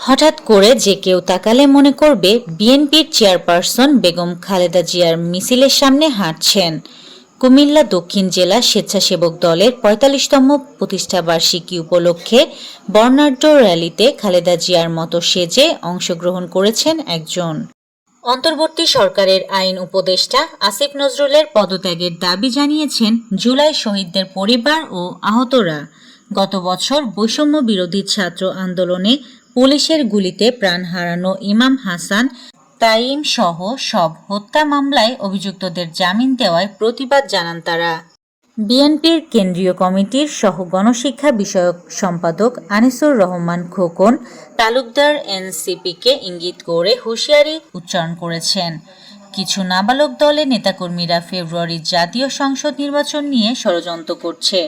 হঠাৎ করে যে কেউ তাকালে মনে করবে বিএনপির চেয়ারপারসন বেগম খালেদা জিয়ার মিছিলের সামনে হাঁটছেন। কুমিল্লা দক্ষিণ জেলা স্বেচ্ছাসেবক দলের ৪৫তম প্রতিষ্ঠাবার্ষিকী উপলক্ষে বর্ণাঢ্য র্যালিতে খালেদা জিয়ার মতো সেজে অংশগ্রহণ করেছেন একজন। অন্তর্বর্তী সরকারের আইন উপদেষ্টা আসিফ নজরুলের পদত্যাগের দাবি জানিয়েছেন জুলাই শহীদদের পরিবার ও আহতরা। গত বছর বৈষম্য বিরোধী ছাত্র আন্দোলনে পুলিশের গুলিতে প্রাণ হারানো ইমাম হাসান তাইম সহ সব হত্যা মামলায় অভিযুক্তদের জামিন দেওয়ায় প্রতিবাদ জানান তারা। বিএনপির কেন্দ্রীয় কমিটির সহ গণশিক্ষা বিষয়ক সম্পাদক আনিসুর রহমান খোকন তালুকদার এনসিপিকে ইঙ্গিত করে হুঁশিয়ারি উচ্চারণ করেছেন। কিছু নাবালক দলের নেতাকর্মীরা ফেব্রুয়ারির জাতীয় সংসদ নির্বাচন নিয়ে ষড়যন্ত্র করছে।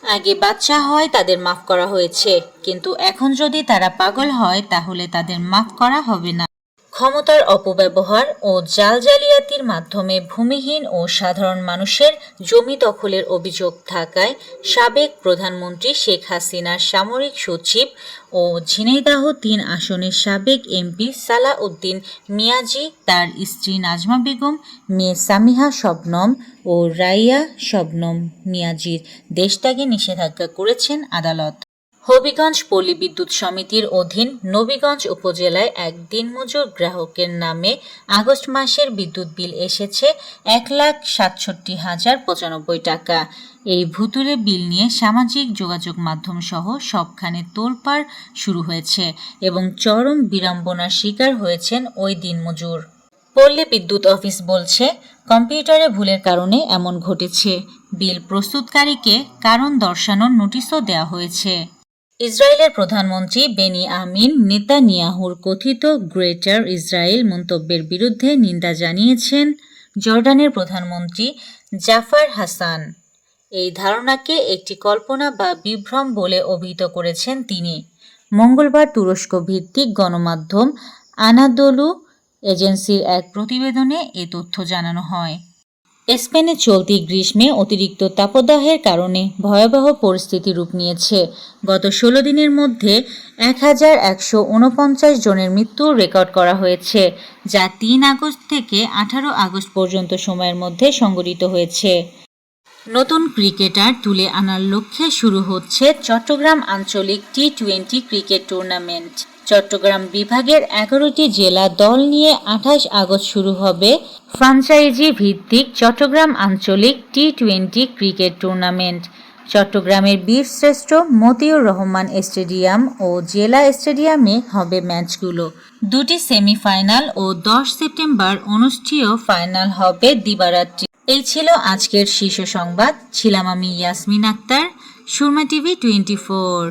আগে বাচ্চা হয় তাদের মাফ করা হয়েছে, কিন্তু এখন যদি তারা পাগল হয় তাহলে তাদের মাফ করা হবে না। ক্ষমতার অপব্যবহার ও জালিয়াতির মাধ্যমে ভূমিহীন ও সাধারণ মানুষের জমি দখলের অভিযোগ থাকায় সাবেক প্রধানমন্ত্রী শেখ হাসিনার সামরিক সচিব ও ঝিনাইদহ ৩ আসনের সাবেক এমপি সালাউদ্দিন মিয়াজি, তার স্ত্রী নাজমা বেগম, মেয়ে সামিহা শবনম ও রাইয়া শবনম মিয়াজির দেশত্যাগে নিষেধাজ্ঞা করেছেন আদালত। হবিগঞ্জ পল্লী বিদ্যুৎ সমিতির অধীন নবীগঞ্জ উপজেলায় এক দিনমজুর গ্রাহকের নামে আগস্ট মাসের বিদ্যুৎ বিল এসেছে ১,৬৭,০৯৫ টাকা। এই ভুতুড়ে বিল নিয়ে সামাজিক যোগাযোগ মাধ্যম সহ সবখানে তোলপাড় শুরু হয়েছে এবং চরম বিড়ম্বনার শিকার হয়েছেন ওই দিনমজুর। পল্লী বিদ্যুৎ অফিস বলছে, কম্পিউটারে ভুলের কারণে এমন ঘটেছে। বিল প্রস্তুতকারীকে কারণ দর্শানোর নোটিশও দেওয়া হয়েছে। ইসরায়েলের প্রধানমন্ত্রী বেনিয়ামিন নেতানিয়াহুর কথিত গ্রেটার ইসরায়েল মন্তব্যের বিরুদ্ধে নিন্দা জানিয়েছেন জর্ডানের প্রধানমন্ত্রী জাফার হাসান। এই ধারণাকে একটি কল্পনা বা বিভ্রম বলে অভিহিত করেছেন তিনি। মঙ্গলবার তুরস্ক ভিত্তিক গণমাধ্যম আনাদোলু এজেন্সির এক প্রতিবেদনে এ তথ্য জানানো হয়। স্পেনে চলতি গ্রীষ্মে অতিরিক্ত তাপদাহের কারণে ভয়াবহ পরিস্থিতি রূপ নিয়েছে। গত ১৬ দিনের মধ্যে ১,১৪৯ জনের মৃত্যু রেকর্ড করা হয়েছে, যা ৩ আগস্ট থেকে ১৮ আগস্ট পর্যন্ত সময়ের মধ্যে সংঘটিত হয়েছে। নতুন ক্রিকেটার তুলে আনার লক্ষ্যে শুরু হচ্ছে চট্টগ্রাম আঞ্চলিক টি-২০ ক্রিকেট টুর্নামেন্ট। চট্টগ্রাম বিভাগের ১১টি জেলা দল নিয়ে ২৮ আগস্ট শুরু হবে ফ্রাঞ্চাইজি ভিত্তিক চট্টগ্রাম আঞ্চলিক টি-২০ ক্রিকেট টুর্নামেন্ট। চট্টগ্রামের বীরশ্রেষ্ঠ মতিউর রহমান স্টেডিয়াম ও জেলা স্টেডিয়ামে হবে ম্যাচগুলো। ২টি সেমিফাইনাল ও ১০ সেপ্টেম্বর অনুষ্ঠেয় ফাইনাল হবে দিবারাত্রি। এই ছিল আজকের শীর্ষ সংবাদ। ছিলাম আমি ইয়াসমিন আক্তার, সুরমা টিভি 24।